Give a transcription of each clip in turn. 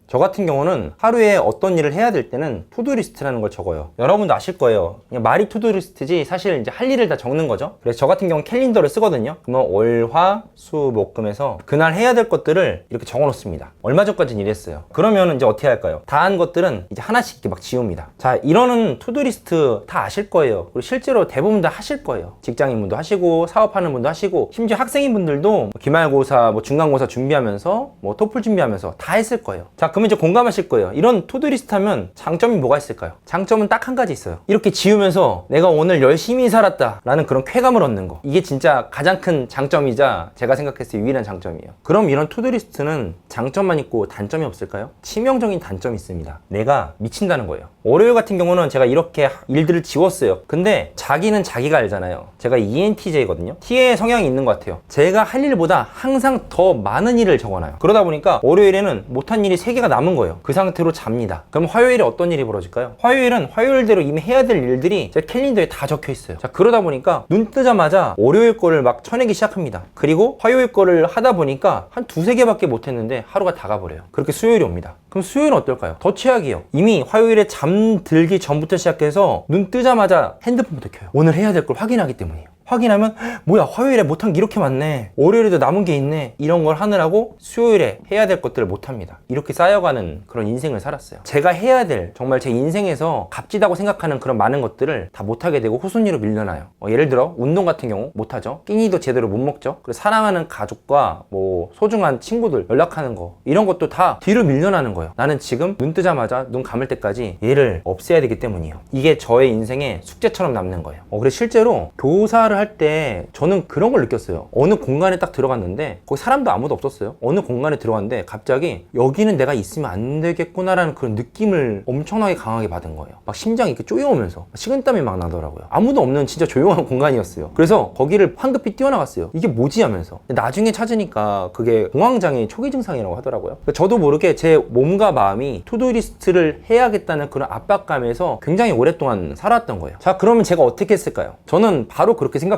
저 같은 경우는 하루에 어떤 일을 해야 될 때는 투두리스트라는 걸 적어요. 여러분도 아실 거예요. 그냥 말이 투두리스트지 사실 이제 할 일을 다 적는 거죠. 그래서 저 같은 경우는 캘린더를 쓰거든요. 그러면 월, 화, 수, 목, 금에서 그날 해야 될 것들을 이렇게 적어 놓습니다. 얼마 전까지는 이랬어요. 그러면 이제 어떻게 할까요? 다 한 것들은 이제 하나씩 이렇게 막 지웁니다. 자, 이러는 투두리스트 다 아실 거예요. 그리고 실제로 대부분 다 하실 거예요. 직장인분도 하시고 사업하는 분도 하시고 심지어 학생인분들도 기말고사, 중간고사 준비하면서 토플 준비하면서 다 했을 거예요. 자, 그러면 이제 공감하실 거예요. 이런 투두리스트 하면 장점이 뭐가 있을까요? 장점은 딱 한 가지 있어요. 이렇게 지우면서 내가 오늘 열심히 살았다 라는 그런 쾌감을 얻는 거. 이게 진짜 가장 큰 장점이자 제가 생각했을 때 유일한 장점이에요. 그럼 이런 투두리스트는 장점만 있고 단점이 없을까요? 치명적인 단점이 있습니다. 내가 미친다는 거예요. 월요일 같은 경우는 제가 이렇게 일들을 지웠어요. 근데 자기는 자기가 알잖아요. 제가 ENTJ거든요. T의 성향이 있는 것 같아요. 제가 할 일보다 항상 더 많은 일을 적어놔요. 그러다 보니까 월요일에는 못한 일이 3개가 남은 거예요. 그 상태로 잡니다. 그럼 화요일에 어떤 일이 벌어질까요? 화요일은 화요일대로 이미 해야 될 일들이 제 캘린더에 다 적혀 있어요. 자, 그러다 보니까 눈 뜨자마자 월요일 거를 막 쳐내기 시작합니다. 그리고 화요일 거를 하다 보니까 한 2-3개밖에 못했는데 하루가 다 가버려요. 그렇게 수요일이 옵니다. 그럼 수요일은 어떨까요? 더 최악이에요. 이미 화요일에 잠들기 전부터 시작해서 눈 뜨자마자 핸드폰부터 켜요. 오늘 해야 될 걸 확인하기 때문이에요. 확인하면 뭐야, 화요일에 못한 게 이렇게 많네, 월요일에도 남은 게 있네, 이런 걸 하느라고 수요일에 해야 될 것들을 못합니다. 이렇게 쌓여가는 그런 인생을 살았어요. 제가 해야 될, 정말 제 인생에서 값지다고 생각하는 그런 많은 것들을 다 못하게 되고 후순위로 밀려나요. 예를 들어 운동 같은 경우 못하죠. 끼니도 제대로 못 먹죠. 그리고 사랑하는 가족과 소중한 친구들 연락하는 거, 이런 것도 다 뒤로 밀려나는 거예요. 나는 지금 눈 뜨자마자 눈 감을 때까지 얘를 없애야 되기 때문이에요. 이게 저의 인생의 숙제처럼 남는 거예요. 그래서 실제로 교사를 할 때 저는 그런 걸 느꼈어요. 어느 공간에 딱 들어갔는데 거기 사람도 아무도 없었어요. 어느 공간에 들어갔는데 갑자기 여기는 내가 있으면 안 되겠구나라는 그런 느낌을 엄청나게 강하게 받은 거예요. 막 심장이 이렇게 쪼여오면서 식은땀이 막 나더라고요. 아무도 없는 진짜 조용한 공간이었어요. 그래서 거기를 황급히 뛰어나갔어요. 이게 뭐지 하면서. 나중에 찾으니까 그게 공황장애 초기 증상이라고 하더라고요. 저도 모르게 제 몸과 마음이 투두리스트를 해야겠다는 그런 압박감에서 굉장히 오랫동안 살았던 거예요. 자, 그러면 제가 어떻게 했을까요? 저는 바로 그렇게 생각했어요.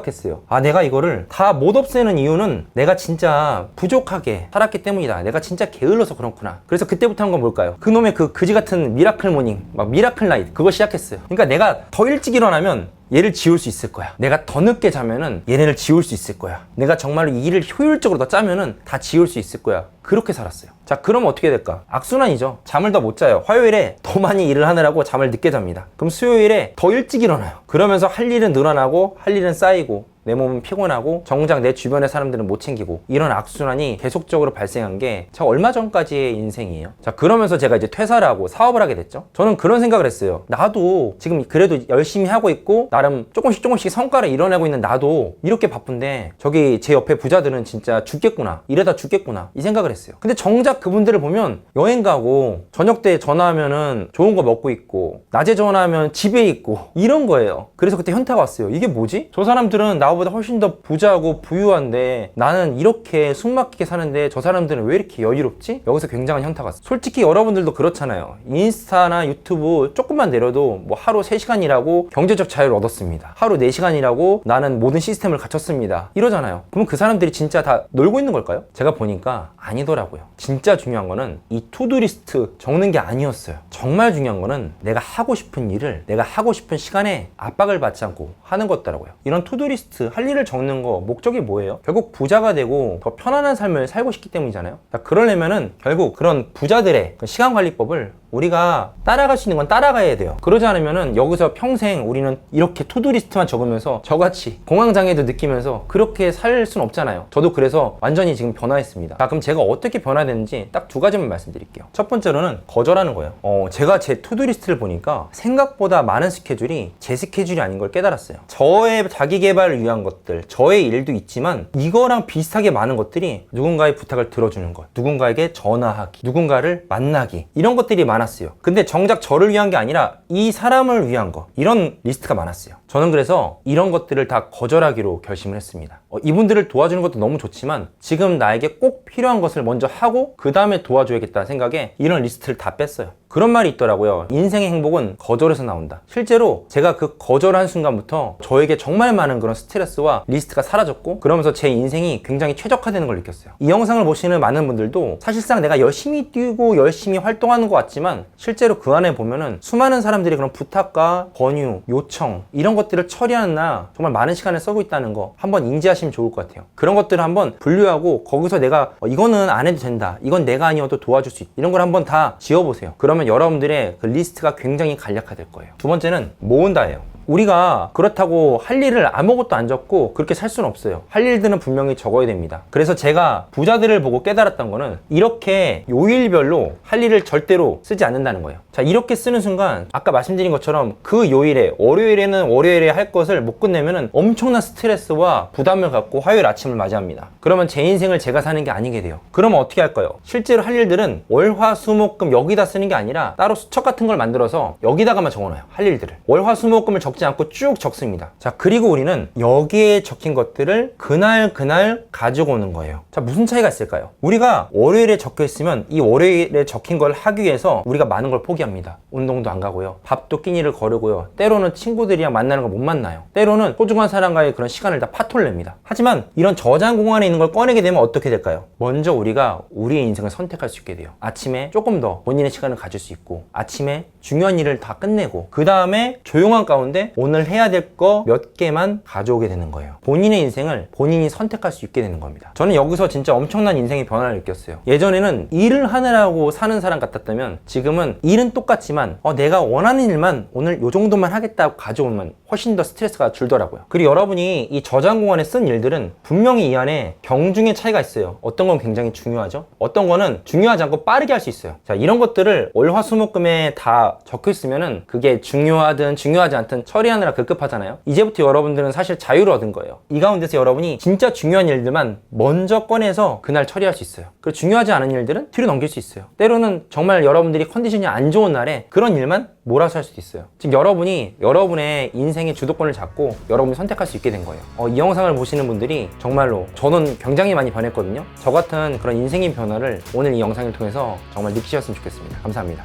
내가 이거를 다 못 없애는 이유는 내가 진짜 부족하게 살았기 때문이다. 내가 진짜 게을러서 그렇구나. 그래서 그때부터 한 건 뭘까요? 그놈의 그 그지 같은 미라클 모닝, 미라클 나이트, 그거 시작했어요. 그러니까 내가 더 일찍 일어나면 얘를 지울 수 있을 거야. 내가 더 늦게 자면은 얘네를 지울 수 있을 거야. 내가 정말로 이 일을 효율적으로 더 짜면은 다 지울 수 있을 거야. 그렇게 살았어요. 자, 그러면 어떻게 될까? 악순환이죠. 잠을 더 못 자요. 화요일에 더 많이 일을 하느라고 잠을 늦게 잡니다. 그럼 수요일에 더 일찍 일어나요. 그러면서 할 일은 늘어나고 할 일은 쌓이고 내 몸은 피곤하고 정작 내 주변의 사람들은 못 챙기고, 이런 악순환이 계속적으로 발생한 게 저 얼마 전까지의 인생이에요. 자, 그러면서 제가 이제 퇴사를 하고 사업을 하게 됐죠. 저는 그런 생각을 했어요. 나도 지금 그래도 열심히 하고 있고 나름 조금씩 성과를 이뤄내고 있는 나도 이렇게 바쁜데 저기 제 옆에 부자들은 진짜 죽겠구나, 이러다 죽겠구나, 이 생각을 했어요. 근데 정작 그분들을 보면 여행 가고 저녁 때 전화하면은 좋은 거 먹고 있고 낮에 전화하면 집에 있고 이런 거예요. 그래서 그때 현타가 왔어요. 이게 뭐지? 저 사람들은 나보다 훨씬 더 부자고 부유한데 나는 이렇게 숨막히게 사는데 저 사람들은 왜 이렇게 여유롭지? 여기서 굉장한 현타가 왔어요. 솔직히 여러분들도 그렇잖아요. 인스타나 유튜브 조금만 내려도 하루 3시간 일하고 경제적 자유를 얻었습니다. 하루 4시간 일하고 나는 모든 시스템을 갖췄습니다, 이러잖아요. 그럼 그 사람들이 진짜 다 놀고 있는 걸까요? 제가 보니까 아니더라고요. 진짜 중요한 거는 이 투두리스트 적는 게 아니었어요. 정말 중요한 거는 내가 하고 싶은 일을 내가 하고 싶은 시간에 압박을 받지 않고 하는 것더라고요. 이런 투두리스트 할 일을 적는 거 목적이 뭐예요? 결국 부자가 되고 더 편안한 삶을 살고 싶기 때문이잖아요. 그러려면은 결국 그런 부자들의 시간관리법을 우리가 따라갈 수 있는 건 따라가야 돼요. 그러지 않으면은 여기서 평생 우리는 이렇게 투두리스트만 적으면서 저같이 공황장애도 느끼면서 그렇게 살 수는 없잖아요. 저도 그래서 완전히 지금 변화했습니다. 자, 그럼 제가 어떻게 변화됐는지 딱 2가지만 말씀드릴게요. 첫 번째로는 거절하는 거예요. 제가 제 투두리스트를 보니까 생각보다 많은 스케줄이 제 스케줄이 아닌 걸 깨달았어요. 저의 자기 개발을 위한 것들, 저의 일도 있지만 이거랑 비슷하게 많은 것들이 누군가의 부탁을 들어주는 것, 누군가에게 전화하기, 누군가를 만나기, 이런 것들이 많았어요. 근데 정작 저를 위한 게 아니라 이 사람을 위한 거, 이런 리스트가 많았어요. 저는 그래서 이런 것들을 다 거절하기로 결심을 했습니다. 이분들을 도와주는 것도 너무 좋지만 지금 나에게 꼭 필요한 것을 먼저 하고 그 다음에 도와줘야겠다는 생각에 이런 리스트를 다 뺐어요. 그런 말이 있더라고요. 인생의 행복은 거절에서 나온다. 실제로 제가 그 거절한 순간부터 저에게 정말 많은 그런 스트레스와 리스트가 사라졌고, 그러면서 제 인생이 굉장히 최적화되는 걸 느꼈어요. 이 영상을 보시는 많은 분들도 사실상 내가 열심히 뛰고 열심히 활동하는 것 같지만 실제로 그 안에 보면은 수많은 사람들이 그런 부탁과 권유, 요청 이런 것들을 처리하는 나 정말 많은 시간을 쓰고 있다는 거 한번 인지하시면 좋을 것 같아요. 그런 것들을 한번 분류하고 거기서 내가 이거는 안 해도 된다, 이건 내가 아니어도 도와줄 수 있다, 이런 걸 한번 다 지워보세요. 그러면 여러분들의 그 리스트가 굉장히 간략화될 거예요. 두 번째는 모은다예요. 우리가 그렇다고 할 일을 아무것도 안 적고 그렇게 살 수는 없어요. 할 일들은 분명히 적어야 됩니다. 그래서 제가 부자들을 보고 깨달았던 거는 이렇게 요일별로 할 일을 절대로 쓰지 않는다는 거예요. 자, 이렇게 쓰는 순간 아까 말씀드린 것처럼 그 요일에 월요일에는 월요일에 할 것을 못 끝내면은 엄청난 스트레스와 부담을 갖고 화요일 아침을 맞이합니다. 그러면 제 인생을 제가 사는 게 아니게 돼요. 그러면 어떻게 할까요? 실제로 할 일들은 월, 화, 수, 목, 금 여기다 쓰는 게 아니라 따로 수첩 같은 걸 만들어서 여기다가만 적어놔요. 할 일들을 월, 화, 수, 목, 금을 적지 않고 쭉 적습니다. 자, 그리고 우리는 여기에 적힌 것들을 그날 가지고 오는 거예요. 자, 무슨 차이가 있을까요? 우리가 월요일에 적혀 있으면 이 월요일에 적힌 걸 하기 위해서 우리가 많은 걸 포기합니다. 운동도 안 가고요, 밥도 끼니를 거르고요, 때로는 친구들이랑 만나는 걸 못 만나요, 때로는 소중한 사람과의 그런 시간을 다 파토를 냅니다. 하지만 이런 저장 공간에 있는 걸 꺼내게 되면 어떻게 될까요? 먼저 우리가 우리의 인생을 선택할 수 있게 돼요. 아침에 조금 더 본인의 시간을 가질 수 있고, 아침에 중요한 일을 다 끝내고 그 다음에 조용한 가운데 오늘 해야 될 거 몇 개만 가져오게 되는 거예요. 본인의 인생을 본인이 선택할 수 있게 되는 겁니다. 저는 여기서 진짜 엄청난 인생의 변화를 느꼈어요. 예전에는 일을 하느라고 사는 사람 같았다면 지금은 일은 똑같지만 내가 원하는 일만 오늘 요 정도만 하겠다고 가져오면 훨씬 더 스트레스가 줄더라고요. 그리고 여러분이 이 저장 공간에 쓴 일들은 분명히 이 안에 경중의 차이가 있어요. 어떤 건 굉장히 중요하죠, 어떤 거는 중요하지 않고 빠르게 할 수 있어요. 자, 이런 것들을 월화수목금에 다 적혀 있으면은 그게 중요하든 중요하지 않든 처리하느라 급급하잖아요. 이제부터 여러분들은 사실 자유를 얻은 거예요. 이 가운데서 여러분이 진짜 중요한 일들만 먼저 꺼내서 그날 처리할 수 있어요. 그리고 중요하지 않은 일들은 뒤로 넘길 수 있어요. 때로는 정말 여러분들이 컨디션이 안 좋은 날에 그런 일만 몰아서 할 수도 있어요. 즉 여러분이 여러분의 인생의 주도권을 잡고 여러분이 선택할 수 있게 된 거예요. 이 영상을 보시는 분들이 정말로 저는 굉장히 많이 변했거든요. 저 같은 그런 인생의 변화를 오늘 이 영상을 통해서 정말 느끼셨으면 좋겠습니다. 감사합니다.